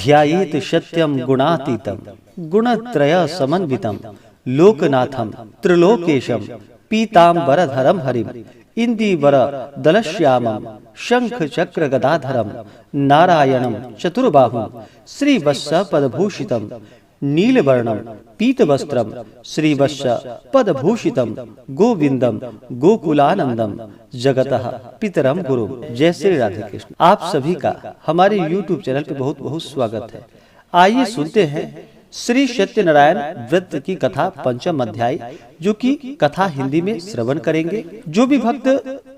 ध्यायेत सत्यम गुणातीतम गुणत्रय समन्वितम लोकनाथम त्रिलोकेशम पीतांबरधरम हरिम इंदीवर दलश्यामम शंख चक्र गदाधरम नारायणम चतुर्बाहुम श्रीवत्स पदभूषितम नीलवर्णम पीतवस्त्रम श्रीवत्स पदभूषितम गोविंदम गोकुलानंदम जगतः पितरम गुरु। जय श्री राधे कृष्ण। आप सभी का हमारे YouTube चैनल पे बहुत बहुत स्वागत है। आइए सुनते हैं श्री सत्यनारायण व्रत की कथा पंचम अध्याय, जो कि कथा हिंदी में श्रवण करेंगे। जो भी भक्त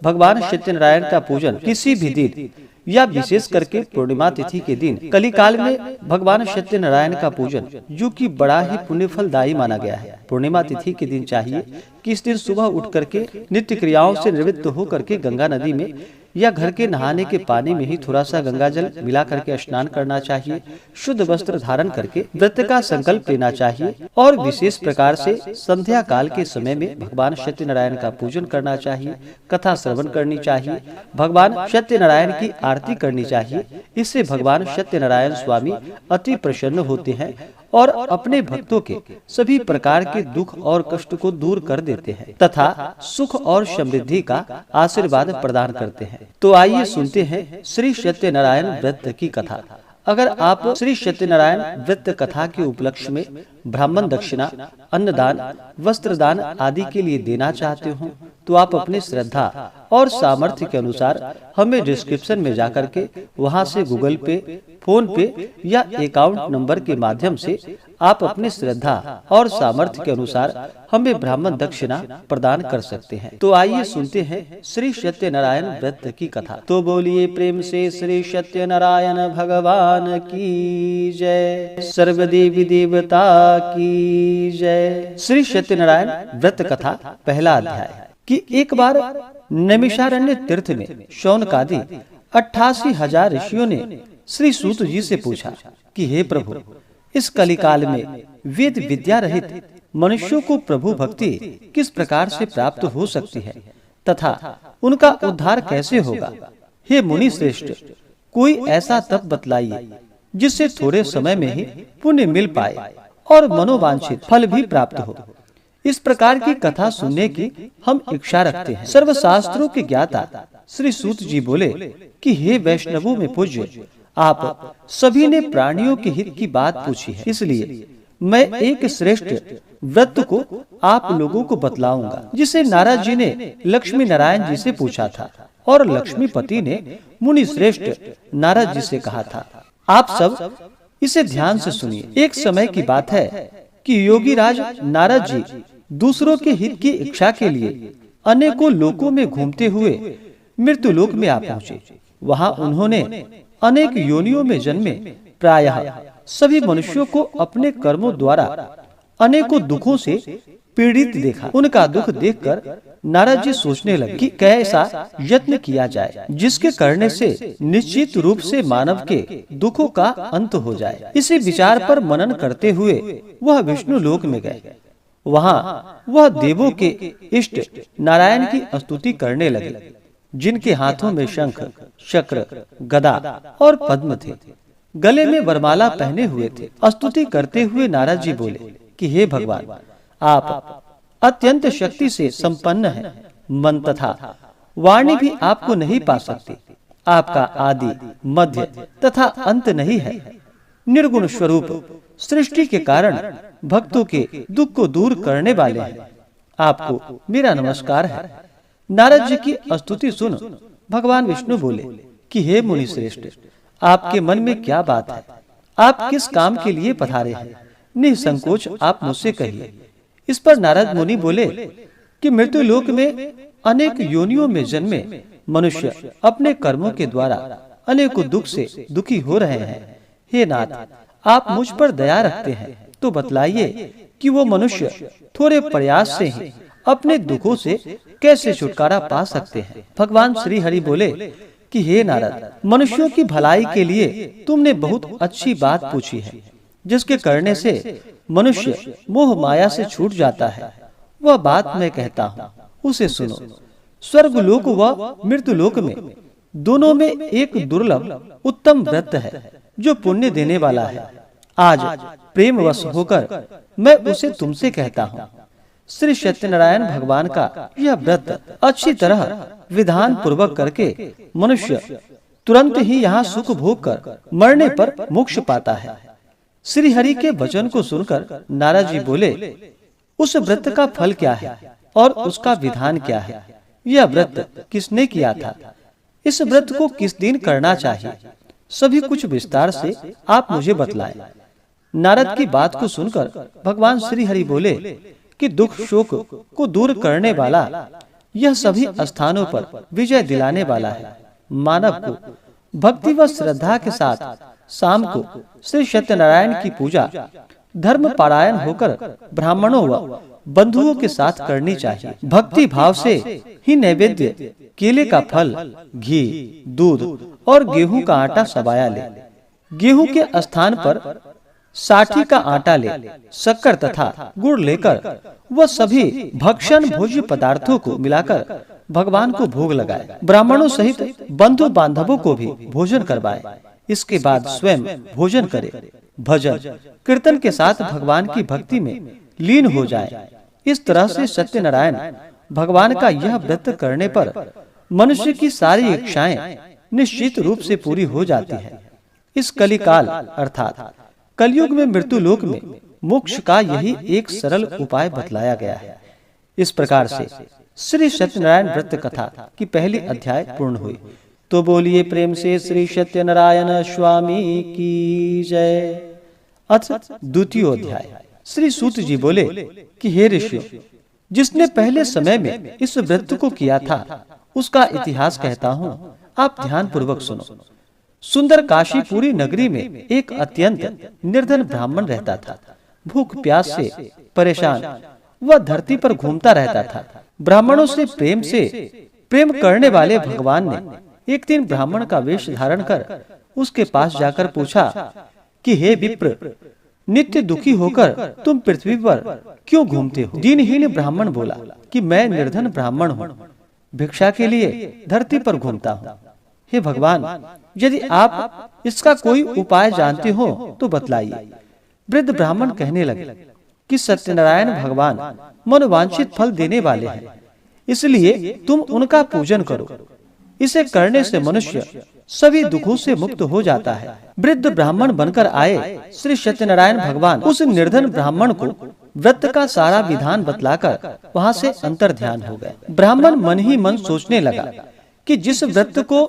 भगवान सत्यनारायण का पूजन किसी भी दिन या विशेष करके पूर्णिमा तिथि के दिन कलिकाल में भगवान सत्यनारायण का पूजन, जो कि बड़ा ही पुण्य फलदायी माना गया है। पूर्णिमा तिथि के दिन चाहिए कि इस दिन सुबह उठ करके नित्य क्रियाओं से निवृत्त हो करके गंगा नदी में या घर के नहाने के पानी में ही थोड़ा सा गंगा जल मिला करके स्नान करना चाहिए। शुद्ध वस्त्र धारण करके व्रत का संकल्प लेना चाहिए और विशेष प्रकार से संध्या काल के समय में भगवान सत्यनारायण का पूजन करना चाहिए, कथा श्रवण करनी चाहिए, भगवान सत्यनारायण की आरती करनी चाहिए। इससे भगवान सत्यनारायण स्वामी अति प्रसन्न होते हैं और अपने भक्तों के सभी प्रकार के दुख और कष्ट को दूर कर देते हैं तथा सुख और समृद्धि का आशीर्वाद प्रदान करते हैं। तो आइए सुनते हैं श्री सत्यनारायण व्रत की कथा। अगर आप श्री सत्यनारायण व्रत कथा के उपलक्ष्य में ब्राह्मण दक्षिणा, अन्नदान, वस्त्रदान आदि के लिए देना चाहते हो तो आप अपनी श्रद्धा और सामर्थ्य के अनुसार हमें डिस्क्रिप्शन में जाकर के वहां से गूगल पे, फोन पे या अकाउंट नंबर के माध्यम से आप अपनी श्रद्धा और सामर्थ्य के अनुसार हमें ब्राह्मण दक्षिणा प्रदान कर सकते हैं। तो आइए सुनते हैं श्री सत्यनारायण व्रत की कथा। तो बोलिए प्रेम से श्री सत्यनारायण भगवान की जय, सर्वदेवी देवता की जय। श्री सत्यनारायण व्रत कथा पहला अध्याय। कि एक बार नैमिषारण्य तीर्थ में शौनकादि 88,000 ऋषियों ने श्री सूत जी से पूछा कि हे प्रभु, इस कलिकाल में वेद विद्या रहित मनुष्यों को प्रभु भक्ति किस प्रकार से प्राप्त हो सकती है तथा उनका उद्धार कैसे होगा। हे मुनि श्रेष्ठ, कोई ऐसा तप बतलाइए जिससे थोड़े समय में ही पुण्य मिल पाए और मनोवांछित फल भी प्राप्त हो। इस प्रकार की कथा सुनने की हम इच्छा रखते हैं। सर्वशास्त्रों के ज्ञाता श्री सूत जी बोले कि हे वैष्णवों में पूज्य, आप सभी ने प्राणियों के हित की बात पूछी है, इसलिए मैं एक श्रेष्ठ व्रत को आप लोगों को बतलाऊंगा, जिसे नारद जी ने लक्ष्मी नारायण जी से पूछा था और लक्ष्मीपति ने मुनि श्रेष्ठ नारद जी से कहा था। आप सब इसे ध्यान से सुनिए। एक समय की बात है कि योगी राज नारद जी दूसरों के हित की इच्छा के लिए अनेकों लोकों में घूमते हुए मृत्यु लोक में आ पहुँचे। वहाँ उन्होंने अनेक योनियों में जन्मे प्रायः सभी मनुष्यों को अपने कर्मों द्वारा अनेकों दुखों से पीड़ित देखा। उनका दुख देखकर नारद जी सोचने लगे कि कैसा यत्न किया जाए जिसके करने से निश्चित रूप से मानव के दुखों का अंत हो जाए। इसी विचार पर मनन करते हुए वह विष्णु लोक में गए। वहाँ वह देवों के इष्ट नारायण की स्तुति करने लगे, जिनके हाथों में शंख, चक्र, गदा और पद्म थे, गले में वरमाला पहने हुए थे। स्तुति करते हुए नारद जी बोले कि हे भगवान, आप अत्यंत शक्ति से संपन्न हैं। मन तथा वाणी भी आपको नहीं पा सकती। आपका आदि, मध्य तथा अंत नहीं है। निर्गुण स्वरूप सृष्टि के कारण भक्तों के दुख को दूर करने वाले हैं। आपको मेरा नमस्कार है। नारद जी की स्तुति सुन भगवान विष्णु बोले कि हे मुनि श्रेष्ठ, आपके मन में क्या बात है? आप किस काम के लिए पधारे हैं? निसंकोच आप मुझसे कहिए। इस पर नारद मुनि बोले कि मृत्यु लोक में अनेक योनियों में जन्मे मनुष्य अपने कर्मों के द्वारा अनेकों दुख से दुखी हो रहे हैं। हे नाथ, आप मुझ पर दया रखते हैं तो बतलाइए कि वो मनुष्य थोड़े प्रयास से ही अपने दुखों से कैसे छुटकारा पा सकते हैं। भगवान श्री हरि बोले कि हे नारद, मनुष्यों की भलाई के लिए तुमने बहुत अच्छी बात पूछी है, जिसके करने से मनुष्य मोह माया से छूट जाता है। वह बात मैं कहता हूँ, उसे सुनो। स्वर्ग लोक व मृत्यु लोक में दोनों में एक दुर्लभ उत्तम व्रत है, जो पुण्य देने वाला है। आज प्रेमवश होकर मैं उसे तुमसे कहता हूँ। श्री सत्यनारायण भगवान का यह व्रत अच्छी तरह विधान पूर्वक करके मनुष्य तुरंत ही यहाँ सुख भोग कर मरने पर मोक्ष पाता है। श्री हरि के वचन को सुनकर नारद जी बोले, उस व्रत का फल क्या है और उसका विधान क्या है? यह व्रत किसने किया था? इस व्रत को किस दिन करना चाहिए? सभी कुछ विस्तार से आप मुझे बतलाएं। नारद की बात को सुनकर भगवान श्री हरि बोले कि दुख शोक को दूर करने वाला, यह सभी स्थानों पर विजय दिलाने वाला है। मानव को भक्ति व श्रद्धा के साथ शाम को श्री सत्यनारायण की पूजा धर्म पारायण होकर ब्राह्मणों व बंधुओं के साथ करनी चाहिए। भक्ति भाव से ही नैवेद्य केले का फल, घी, दूध और गेहूं का आटा सबाया ले। गेहूं के स्थान पर साठी का आटा ले, शक्कर तथा गुड़ लेकर वह सभी भक्षण भोज्य पदार्थों को मिलाकर भगवान को भोग लगाए। ब्राह्मणों सहित बंधु बांधवों को भी भोजन करवाए। इसके बाद स्वयं भोजन करे, भजन कीर्तन के साथ भगवान की भक्ति में लीन हो जाए। इस तरह से सत्यनारायण भगवान का यह व्रत करने पर मनुष्य की सारी इच्छाएं निश्चित रूप से पूरी हो जाती है। इस कलिकाल अर्थात कलयुग में मृत्यु लोक में मोक्ष का यही एक सरल उपाय बतलाया गया है। इस प्रकार से श्री सत्यनारायण व्रत कथा की पहली अध्याय पूर्ण हुई। तो बोलिए प्रेम से श्री सत्यनारायण स्वामी की जय। अथ द्वितीय अध्याय। श्री सूत जी बोले कि हे ऋषियों, जिसने पहले समय में इस व्रत को किया था उसका इतिहास कहता हूँ, आप ध्यान पूर्वक सुनो। सुंदर काशीपुरी नगरी में एक अत्यंत निर्धन ब्राह्मण रहता था। भूख प्यास से परेशान वह धरती पर घूमता रहता था। ब्राह्मणों से प्रेम करने वाले भगवान ने एक दिन ब्राह्मण का वेश धारण कर उसके पास जाकर पूछा कि हे विप्र, नित्य दुखी होकर तुम पृथ्वी पर क्यों घूमते हो? दीनहीन ब्राह्मण बोला कि मैं निर्धन ब्राह्मण हूँ, भिक्षा के लिए धरती पर घूमता हूँ। हे भगवान, यदि आप इसका कोई उपाय जानते हो तो बतलाइए। वृद्ध ब्राह्मण कहने लगे कि सत्यनारायण भगवान मनोवांछित फल देने वाले हैं, इसलिए तुम उनका पूजन करो। इसे करने से मनुष्य सभी दुखों से मुक्त हो जाता है। वृद्ध ब्राह्मण बनकर आए श्री सत्यनारायण भगवान उस निर्धन ब्राह्मण को व्रत का सारा विधान बतलाकर वहाँ से अंतर ध्यान हो गए। ब्राह्मण मन ही मन सोचने लगा कि जिस व्रत को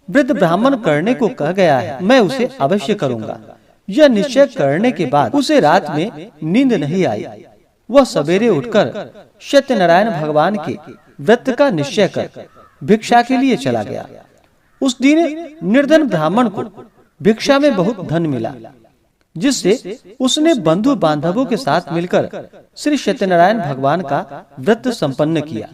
वृद्ध ब्राह्मण करने को कह गया है, मैं उसे अवश्य करूँगा। यह निश्चय करने के बाद उसे रात में नींद नहीं आई। वह सवेरे उठकर सत्यनारायण भगवान के व्रत का निश्चय कर भिक्षा के लिए चला गया। उस दिन निर्धन ब्राह्मण को भिक्षा में बहुत धन मिला, जिससे उसने बंधु बांधवों के साथ मिलकर श्री सत्यनारायण भगवान का व्रत संपन्न किया।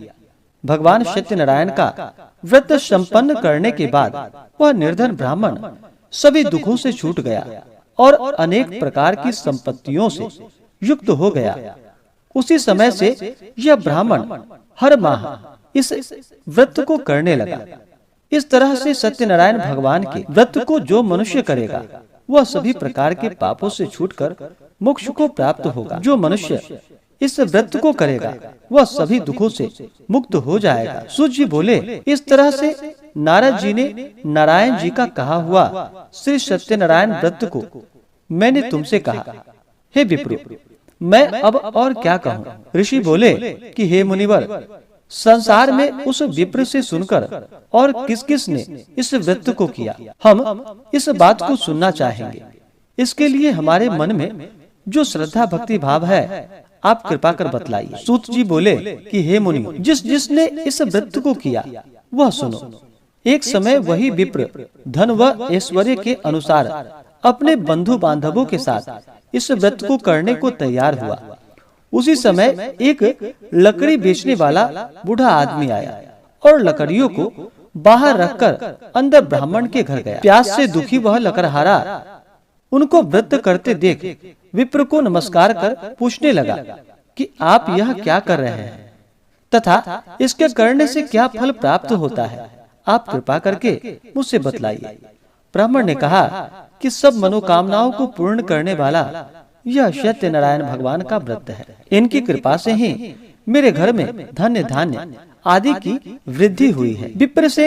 भगवान सत्यनारायण का व्रत संपन्न करने के बाद वह निर्धन ब्राह्मण सभी दुखों से छूट गया और अनेक प्रकार की संपत्तियों से युक्त हो गया। उसी समय से यह ब्राह्मण हर माह इस व्रत को करने लगा। इस तरह से सत्यनारायण भगवान के व्रत को जो मनुष्य करेगा वह सभी प्रकार के पापों से छूटकर मोक्ष को प्राप्त होगा। जो मनुष्य इस व्रत को करेगा वह सभी दुखों से मुक्त हो जाएगा। सूत जी बोले, इस तरह से नारद जी ने नारायण जी का कहा हुआ श्री सत्यनारायण व्रत को मैंने तुमसे कहा। हे विप्र, मैं अब और क्या कहूँ? ऋषि बोले कि हे मुनिवर, संसार में उस विप्र से सुनकर और किस किस ने इस व्रत को किया, हम इस बात को सुनना चाहेंगे। इसके लिए हमारे मन में जो श्रद्धा भक्ति भाव है आप कृपा कर बतलाइए। सूत जी बोले कि हे मुनि, जिसने इस व्रत को किया वह सुनो। एक समय वही विप्र धन व ऐश्वर्य के अनुसार अपने बंधु बांधवों के साथ इस व्रत को करने को तैयार हुआ। उसी समय एक लकड़ी बेचने वाला बूढ़ा आदमी आया और लकड़ियों को बाहर रखकर अंदर ब्राह्मण के घर गया। प्यास से दुखी वह लकड़हारा उनको व्रत करते देख विप्र को नमस्कार कर पूछने लगा कि आप यह क्या कर रहे हैं तथा इसके करने से क्या फल प्राप्त होता है, आप कृपा करके मुझसे बतलाइए। ब्राह्मण ने कहा कि सब मनोकामनाओं को पूर्ण करने वाला यह सत्यनारायण भगवान का व्रत है। इनकी कृपा से ही मेरे घर में धन्य धान्य आदि की वृद्धि हुई है। विप्र से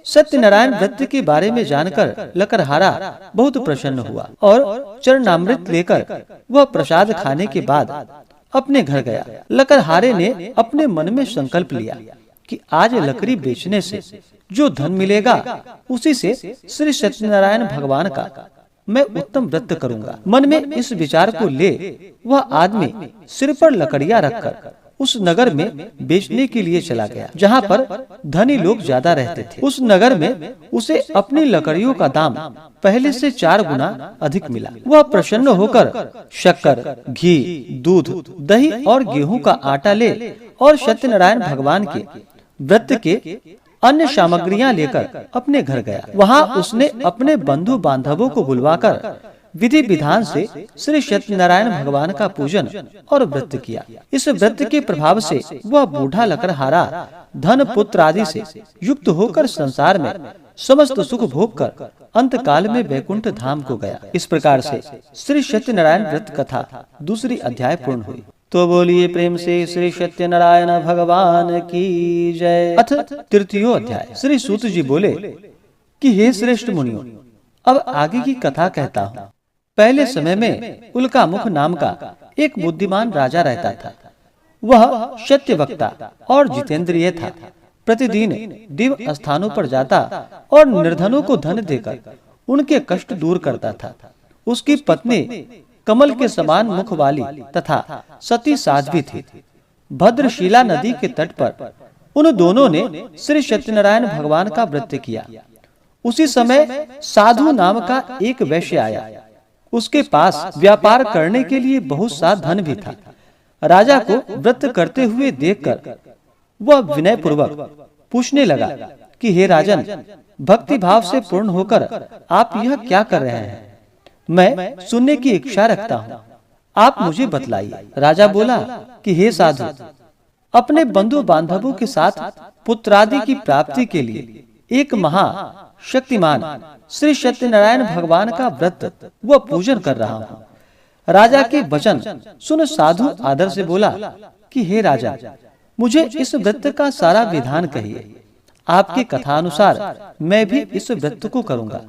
सत्यनारायण व्रत के बारे में जानकर लकड़हारा बहुत प्रसन्न हुआ और चरणामृत लेकर वह प्रसाद खाने के बाद अपने घर गया। लकड़हारे ने अपने मन में संकल्प लिया कि आज लकड़ी बेचने से जो धन मिलेगा उसी से श्री सत्यनारायण भगवान का मैं उत्तम व्रत करूंगा। मन में इस विचार को ले वह आदमी सिर पर लकड़ियां रखकर उस नगर में बेचने के लिए चला गया, जहाँ पर धनी लोग ज्यादा रहते थे। उस नगर में उसे अपनी लकड़ियों का दाम पहले से 4 गुना अधिक मिला। वह प्रसन्न होकर शक्कर, घी, दूध, दही और गेहूं का आटा ले और सत्यनारायण भगवान के व्रत के अन्य सामग्रियां लेकर अपने घर गया। वहां उसने अपने बंधु बांधवों को बुलवाकर विधि विधान से श्री सत्यनारायण भगवान का पूजन और व्रत किया। इस व्रत के प्रभाव से वह बूढ़ा लकड़हारा धन पुत्र आदि से युक्त होकर संसार में समस्त सुख भोग कर अंत काल में वैकुंठ धाम को गया। इस प्रकार से श्री सत्यनारायण व्रत कथा दूसरी अध्याय पूर्ण हुई। तो बोलिए प्रेम से श्री सत्यनारायण भगवान की जय। अथ तृतीयो अध्याय। श्री सूत जी बोले कि हे श्रेष्ठ मुनियों, अब आगे की कथा कहता हूँ। पहले समय में उल्कामुख नाम का एक बुद्धिमान राजा रहता था। वह सत्य वक्ता और जितेंद्रिय था। प्रतिदिन दिव्य स्थानों पर जाता और निर्धनों को धन देकर उनके कष्ट दूर करता था। उसकी पत्नी कमल के समान मुख वाली तथा सती साध्वी थी। भद्रशिला नदी के तट पर उन दोनों ने श्री सत्यनारायण भगवान का व्रत किया। उसी समय साधु नाम का एक वैश्य आया। उसके पास व्यापार करने के लिए बहुत सा धन भी था। राजा को व्रत करते हुए देखकर वह विनय पूर्वक पूछने लगा कि हे राजन, भक्ति भाव से पूर्ण होकर आप यह क्या कर रहे हैं? मैं सुनने की इच्छा रखता हूँ, आप मुझे बतलाइए। राजा बोला कि हे साधु, अपने बंधु बांधवों के साथ पुत्रादि की प्राप्ति के लिए एक महा शक्तिमान श्री सत्यनारायण भगवान का व्रत व पूजन कर रहा हूँ। राजा के वचन सुन साधु आदर से बोला कि हे राजा, मुझे इस व्रत का सारा विधान कहिए। आपकी कथा अनुसार मैं भी इस व्रत को करूँगा।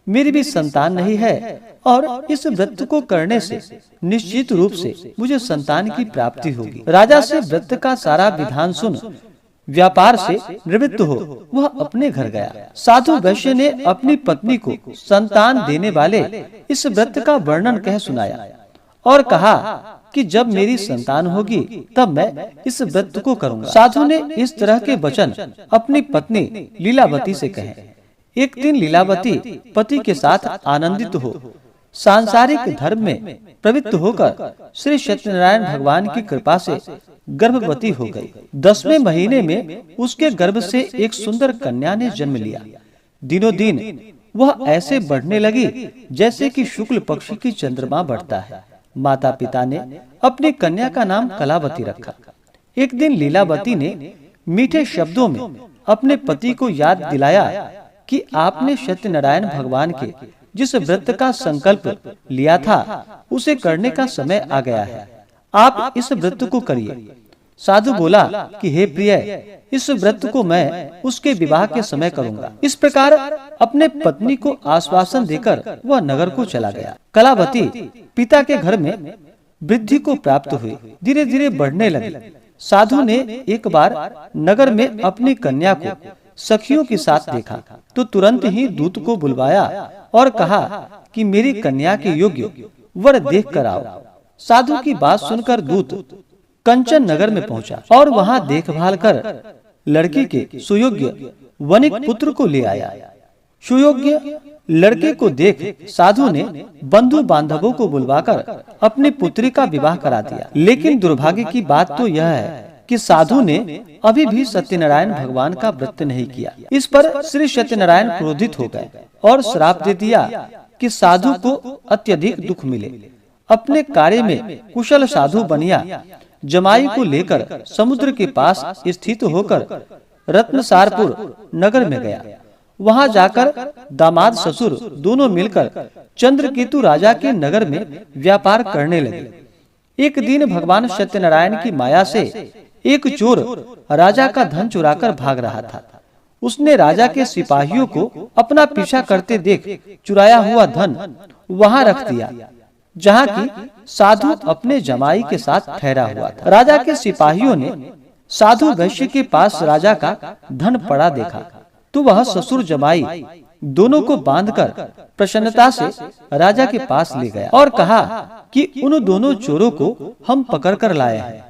मेरी भी संतान नहीं है और इस व्रत को करने से निश्चित रूप से मुझे संतान की प्राप्ति होगी। राजा से व्रत का सारा विधान सुन व्यापार से निवृत्त हो वह अपने घर गया। साधु वैश्य ने अपनी पत्नी को संतान देने वाले इस व्रत का वर्णन कह सुनाया और कहा कि जब मेरी संतान होगी तब मैं इस व्रत को करूंगा। साधु ने इस तरह के वचन अपनी पत्नी लीलावती से कहे। एक दिन लीलावती पति के साथ आनंदित हो सांसारिक धर्म में प्रवृत्त होकर श्री सत्यनारायण भगवान की कृपा से गर्भवती हो गई। 10वें महीने में उसके गर्भ से एक सुंदर कन्या ने जन्म लिया। दिनों दिन वह ऐसे बढ़ने लगी जैसे कि शुक्ल पक्ष की चंद्रमा बढ़ता है। माता पिता ने अपनी कन्या का नाम कलावती रखा। एक दिन लीलावती ने मीठे शब्दों में अपने पति को याद दिलाया कि आपने सत्यनारायण भगवान के जिस व्रत का संकल्प लिया था उसे करने का समय आ गया है। आप इस व्रत को करिए। साधु बोला कि हे प्रिय, इस व्रत को मैं उसके विवाह के समय करूंगा। इस प्रकार अपने पत्नी को आश्वासन देकर वह नगर को चला गया। कलावती पिता के घर में वृद्धि को प्राप्त हुई, धीरे धीरे बढ़ने लगी। साधु ने एक बार नगर में अपनी कन्या को सखियों के साथ देखा तो तुरंत ही दूत को बुलवाया और कहा कि मेरी कन्या के योग्य वर देख कर आओ। साधु की बात सुनकर दूत कंचन नगर में पहुंचा और वहां देखभाल कर लड़की के सुयोग्य वनिक पुत्र को ले आया। सुयोग्य लड़के को देख साधु ने बंधु बांधवों को बुलवाकर अपनी पुत्री का विवाह करा दिया। लेकिन दुर्भाग्य की बात तो यह है कि साधु ने अभी भी सत्यनारायण भगवान का व्रत नहीं किया। इस पर श्री सत्यनारायण क्रोधित हो गए और श्राप दे दिया कि साधु को अत्यधिक दुख मिले। अपने कार्य में कुशल साधु बनिया जमाई को लेकर समुद्र के पास स्थित होकर रत्नसारपुर नगर में गया वहां जाकर दामाद ससुर दोनों मिलकर चंद्रकेतु राजा के नगर में व्यापार करने लगे। एक दिन भगवान सत्यनारायण की माया से एक चोर राजा का धन चुराकर भाग रहा था। उसने राजा के सिपाहियों को अपना पीछा करते देख चुराया हुआ धन वहां रख दिया, जहां की साधु अपने जमाई के साथ ठहरा हुआ था। राजा के सिपाहियों ने साधु वैश्य के पास राजा का धन पड़ा देखा तो वह ससुर जमाई दोनों को बांधकर प्रसन्नता से राजा के पास ले गया और कहा कि उन दोनों चोरों को हम पकड़कर लाए हैं,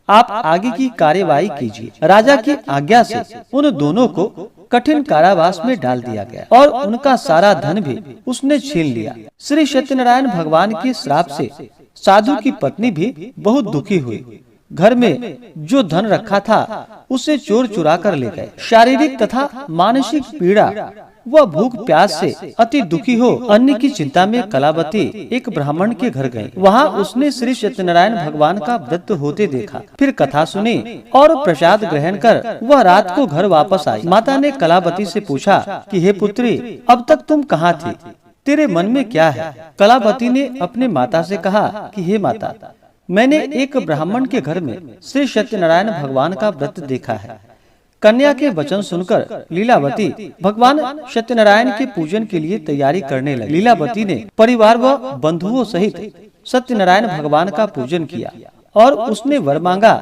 आप आगे की कार्यवाही कीजिए। राजा की आज्ञा से उन दोनों को कठिन कारावास में डाल दिया गया और उनका सारा धन भी उसने छीन लिया। श्री सत्यनारायण भगवान के श्राप से साधु की पत्नी भी बहुत दुखी हुई। घर में जो धन रखा था उसे चोर चुरा कर ले गए। शारीरिक तथा मानसिक पीड़ा वह भूख प्यास से अति दुखी हो अन्न की चिंता में कलावती एक ब्राह्मण के घर गई। वहां उसने श्री सत्यनारायण भगवान का व्रत होते देखा, फिर कथा सुनी और प्रसाद ग्रहण कर वह रात को घर वापस आई। माता ने कलावती से पूछा कि हे पुत्री, अब तक तुम कहाँ थी, तेरे मन में क्या है? कलावती ने अपने माता से कहा कि हे माता, मैंने एक ब्राह्मण के घर में श्री सत्यनारायण भगवान का व्रत देखा है। कन्या के वचन सुनकर लीलावती भगवान सत्यनारायण के पूजन के लिए तैयारी करने लगी। लीलावती ने परिवार व बंधुओं सहित सत्यनारायण भगवान का पूजन किया और उसने वर मांगा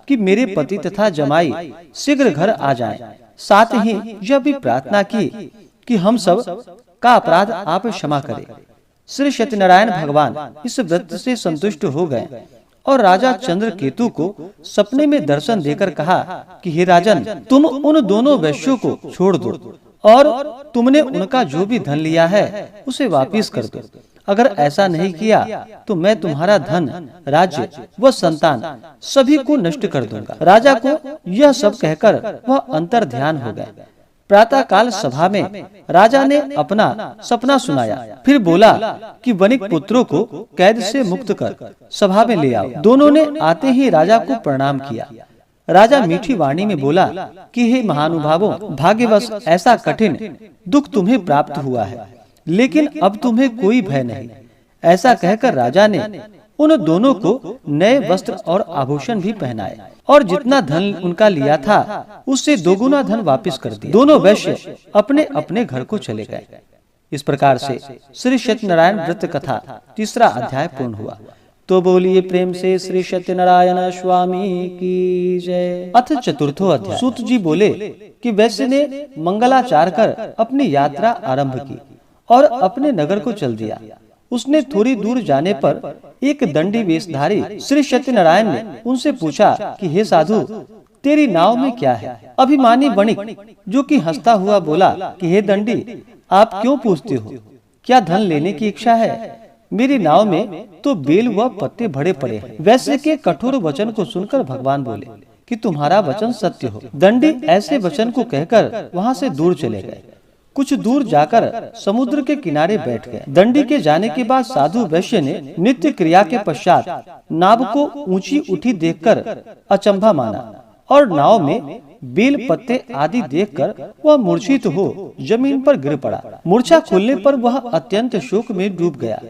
कि मेरे पति तथा जमाई शीघ्र घर आ जाएं। साथ ही यह भी प्रार्थना की कि हम सब का अपराध आप क्षमा करें। श्री सत्यनारायण भगवान इस व्रत से संतुष्ट हो गए और राजा चंद्रकेतु को सपने में दर्शन देकर कहा कि हे राजन, तुम उन दोनों वैश्यों को छोड़ दो और तुमने उनका जो भी धन लिया है उसे वापस कर दो। अगर ऐसा नहीं किया तो मैं तुम्हारा धन, राज्य व संतान सभी को नष्ट कर दूंगा। राजा को यह सब कहकर वह अंतर ध्यान हो गए। प्रातः काल सभा में राजा ने अपना सपना सुनाया, फिर बोला कि वणिक पुत्रों को कैद से मुक्त कर सभा में ले आओ। दोनों ने आते ही राजा को प्रणाम किया। राजा मीठी वाणी में बोला कि हे महानुभावों, भाग्यवश ऐसा कठिन दुख तुम्हें प्राप्त हुआ है, लेकिन अब तुम्हें कोई भय नहीं। ऐसा कहकर राजा ने उन दोनों को नए वस्त्र और आभूषण भी पहनाए और जितना धन उनका लिया था उससे दोगुना धन वापस कर दिया। दोनों वैश्य अपने अपने घर को चले गए। इस प्रकार से श्री सत्यनारायण व्रत कथा तीसरा अध्याय पूर्ण हुआ। तो बोलिए प्रेम से श्री सत्यनारायण स्वामी की जय। अथ चतुर्थो अध्याय। सूत जी बोले कि वैश्य ने मंगलाचार कर अपनी यात्रा आरंभ की और अपने नगर को चल दिया। उसने थोड़ी दूर जाने पर एक दंडी वेशधारी श्री सत्यनारायण ने उनसे पूछा कि हे साधु, तेरी नाव में क्या है? अभिमानी वणिक जो कि हंसता हुआ बोला कि हे दंडी, आप क्यों पूछते हो? क्या धन लेने की इच्छा है? मेरी नाव में तो बेल व पत्ते भरे पड़े हैं। वैश्य के कठोर वचन को सुनकर भगवान बोले कि तुम्हारा वचन सत्य हो। दंडी ऐसे वचन को कहकर वहाँ से दूर चले गए। कुछ दूर जाकर समुद्र के किनारे बैठ गए। दंडी के जाने के बाद साधु वैश्य ने नित्य क्रिया के पश्चात नाव को ऊंची उठी देखकर अचंभा माना और नाव में बेल पत्ते आदि देखकर वह मूर्छित हो जमीन पर गिर पड़ा। मूर्छा खुलने पर वह अत्यंत शोक में डूब गया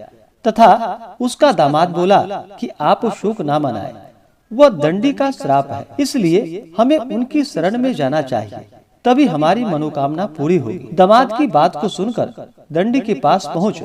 तथा उसका दामाद बोला कि आप शोक न मनाएं, वह दंडी का श्राप है, इसलिए हमें उनकी शरण में जाना चाहिए, तभी हमारी मनोकामना पूरी होगी। दामाद की बात को सुनकर दंडी के पास पहुंच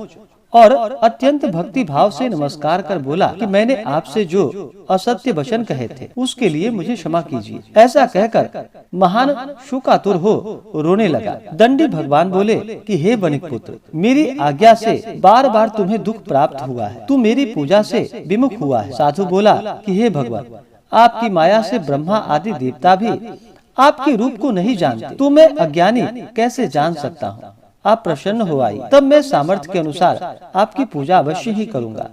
और अत्यंत भक्ति भाव से नमस्कार कर बोला कि मैंने आपसे जो असत्य वचन कहे थे उसके लिए मुझे क्षमा कीजिए। ऐसा कहकर महान शोकातुर हो रोने लगा। दंडी भगवान बोले कि हे वणिक पुत्र, मेरी आज्ञा से बार बार तुम्हें दुख प्राप्त हुआ है, तू मेरी पूजा से विमुख हुआ है। साधु बोला कि हे भगवान, आपकी माया से ब्रह्मा आदि देवता भी आपके रूप को नहीं जानते, तो मैं अज्ञानी कैसे जान सकता हूँ? आप प्रसन्न हो आई, तब मैं सामर्थ्य के अनुसार आपकी पूजा अवश्य ही करूँगा।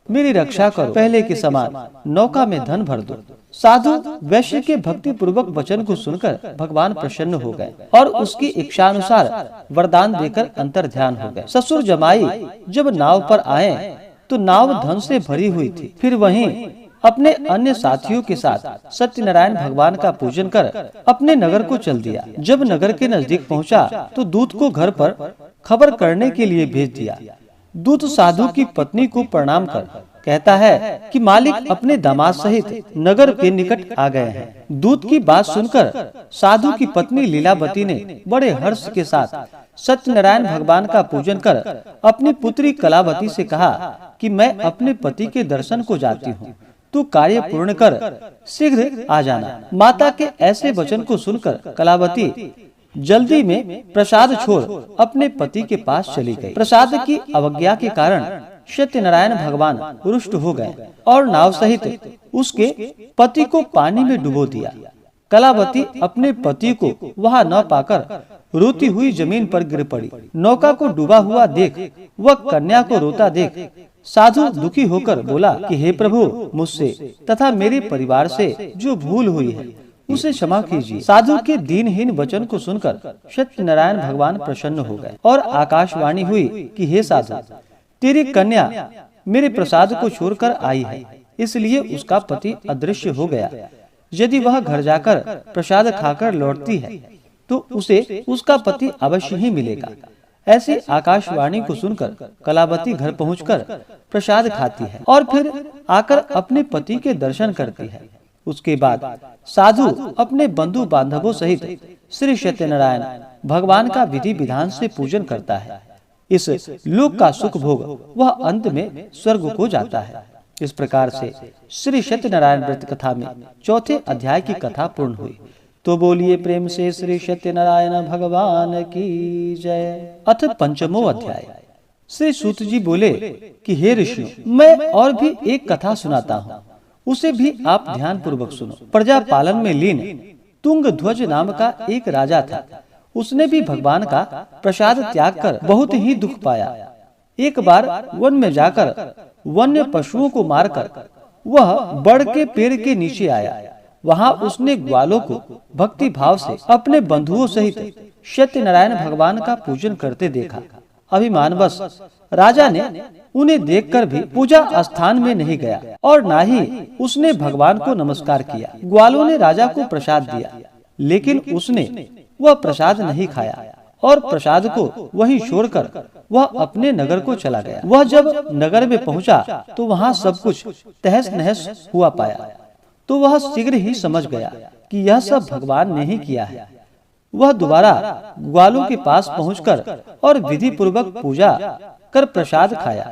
मेरी रक्षा करो, पहले के समान नौका में धन भर दो। साधु वैश्य के भक्ति पूर्वक वचन को सुनकर भगवान प्रसन्न हो गए और उसकी इच्छा अनुसार वरदान देकर अंतर ध्यान हो गए। ससुर जमाई जब नाव पर आए तो नाव धन से भरी हुई थी। फिर वहीं अपने अन्य साथियों के साथ सत्यनारायण भगवान का पूजन कर अपने नगर को चल दिया। जब नगर के नजदीक पहुंचा तो दूत को घर पर खबर करने के लिए भेज दिया। दूत साधु की पत्नी को प्रणाम कर कहता है कि मालिक अपने दामाद सहित नगर के निकट आ गए हैं। दूत की बात सुनकर साधु की पत्नी लीलावती ने बड़े हर्ष के साथ सत्यनारायण भगवान का पूजन कर अपनी पुत्री कलावती से कहा कि मैं अपने पति के दर्शन को जाती हूँ, तू कार्य पूर्ण कर शीघ्र आ जाना। माता के ऐसे वचन को सुनकर कलावती जल्दी में प्रसाद छोड़ अपने पति के पास चली गई। प्रसाद की अवज्ञा के कारण सत्यनारायण भगवान रुष्ट हो गए और नाव सहित उसके पति को पानी में डुबो दिया। कलावती अपने पति को वहां न पाकर रोती हुई जमीन पर गिर पड़ी। नौका को डूबा हुआ देख वह कन्या को रोता देख साधु दुखी होकर बोला कि हे प्रभु, मुझसे तथा मेरे परिवार से जो भूल हुई है उसे क्षमा कीजिए। साधु के दीनहीन वचन को सुनकर सत्यनारायण भगवान प्रसन्न हो गए और आकाशवाणी हुई कि हे साधु, तेरी कन्या मेरे प्रसाद को छोड़कर आई है, इसलिए उसका पति अदृश्य हो गया। यदि वह घर जाकर प्रसाद खाकर लौटती है तो उसे उसका पति अवश्य ही मिलेगा। ऐसी आकाशवाणी को सुनकर कलावती घर पहुंचकर प्रसाद खाती है और फिर आकर अपने पति के दर्शन करती है। उसके बाद साधु अपने बंधु बांधवों सहित श्री सत्यनारायण भगवान का विधि विधान से पूजन करता है। इस लोक का सुख भोग वह अंत में स्वर्ग को जाता है। इस प्रकार से श्री सत्यनारायण व्रत कथा में चौथे अध्याय की कथा पूर्ण हुई। तो बोलिए प्रेम से श्री सत्यनारायण भगवान की जय। अथ पंचमो अध्याय। श्री सूत जी बोले कि हे ऋषियों, मैं और भी एक कथा सुनाता हूँ, उसे भी आप ध्यान पूर्वक सुनो। प्रजा पालन में लीन तुंग ध्वज नाम का एक राजा था। उसने भी भगवान का प्रसाद त्याग कर बहुत ही दुख पाया। एक बार वन में जाकर वन्य पशुओं को मारकर वह बड़ के पेड़ के नीचे आया। वहां उसने ग्वालों को भक्ति भाव से अपने बंधुओं सहित सत्यनारायण भगवान का पूजन करते देखा। अभिमानवश राजा ने उन्हें देखकर भी पूजा स्थान में नहीं गया और ना ही उसने भगवान को नमस्कार किया। ग्वालों ने राजा को प्रसाद दिया, लेकिन उसने वह प्रसाद नहीं खाया और प्रसाद को वहीं छोड़कर वह अपने नगर को चला गया। वह जब नगर में पहुंचा तो वहां सब कुछ तहस नहस हुआ पाया। तो वह शीघ्र ही समझ गया कि यह सब भगवान ने ही किया है। वह दोबारा ग्वालों के पास पहुंचकर और विधि पूर्वक पूजा कर प्रसाद खाया।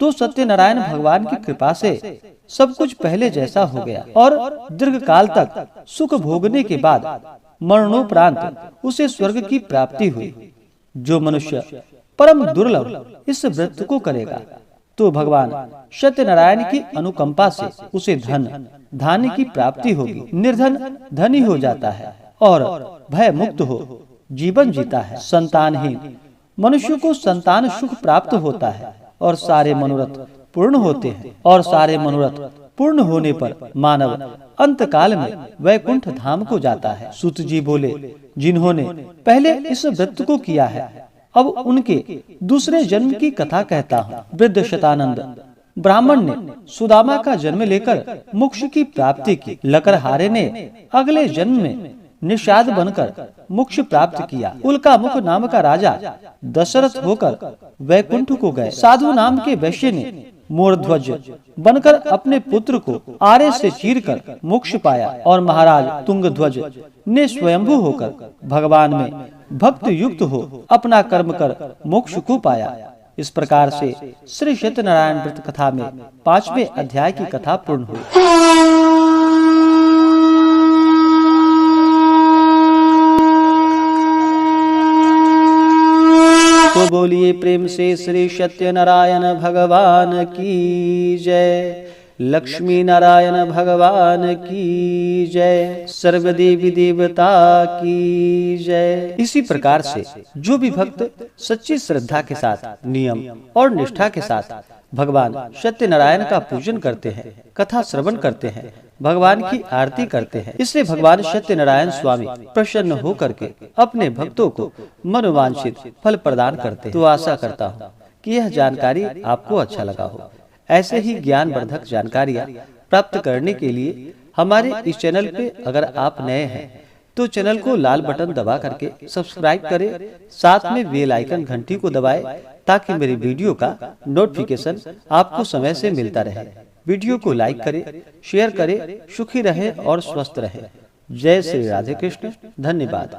तो सत्यनारायण भगवान की कृपा से सब कुछ पहले जैसा हो गया और दीर्घ काल तक सुख भोगने के बाद मरणोपरांत उसे स्वर्ग की प्राप्ति हुई। जो मनुष्य परम दुर्लभ इस व्रत को करेगा तो भगवान सत्यनारायण की अनुकंपा से उसे धन धान्य की प्राप्ति होगी। निर्धन धनी हो जाता है और भय मुक्त हो जीवन जीता है। संतानहीन मनुष्य को संतान सुख प्राप्त होता है और सारे मनोरथ पूर्ण होते हैं। और सारे मनोरथ पूर्ण होने पर मानव अंत काल में वैकुंठ धाम को जाता है। सूत जी बोले, जिन्होंने पहले इस व्रत को किया है अब उनके दूसरे जन्म की कथा कहता हूँ। वृद्ध शतानंद ब्राह्मण ने सुदामा का जन्म लेकर मोक्ष की प्राप्ति की। लकड़हारे ने अगले जन्म में निषाद बनकर मोक्ष प्राप्त किया। उल्का मुख नाम का राजा दशरथ होकर वैकुंठ को गए। साधु नाम के वैश्य ने मोरध्वज बनकर अपने पुत्र को आरे से चीरकर मोक्ष पाया। और महाराज तुंगध्वज ने स्वयंभू होकर भगवान में भक्त युक्त हो अपना कर्म कर मोक्ष को पाया। इस प्रकार से श्री सत्यनारायण व्रत कथा में 5वें अध्याय की कथा पूर्ण हुई। तो बोलिए प्रेम से श्री सत्यनारायण भगवान की जय। लक्ष्मी नारायण भगवान की जय। सर्वदेवी देवता की जय। इसी प्रकार से जो भी भक्त सच्ची श्रद्धा के साथ नियम और निष्ठा के साथ भगवान सत्यनारायण का पूजन करते हैं, कथा श्रवण करते हैं, भगवान की आरती करते हैं, इससे भगवान सत्यनारायण स्वामी प्रसन्न होकर के अपने भक्तों को मनोवांछित फल प्रदान करते हैं। तो आशा करता हूँ कि यह जानकारी आपको अच्छा लगा हो। ऐसे ही ज्ञान वर्धक जानकारियाँ प्राप्त करने के लिए हमारे इस चैनल पे अगर आप नए हैं तो चैनल को लाल बटन दबा करके सब्सक्राइब करें, साथ में बेल आइकन घंटी को दबाएं ताकि मेरी वीडियो का नोटिफिकेशन आपको समय से मिलता रहे। वीडियो को लाइक करें, शेयर करें। सुखी रहें और स्वस्थ रहें। जय श्री राधे कृष्ण। धन्यवाद।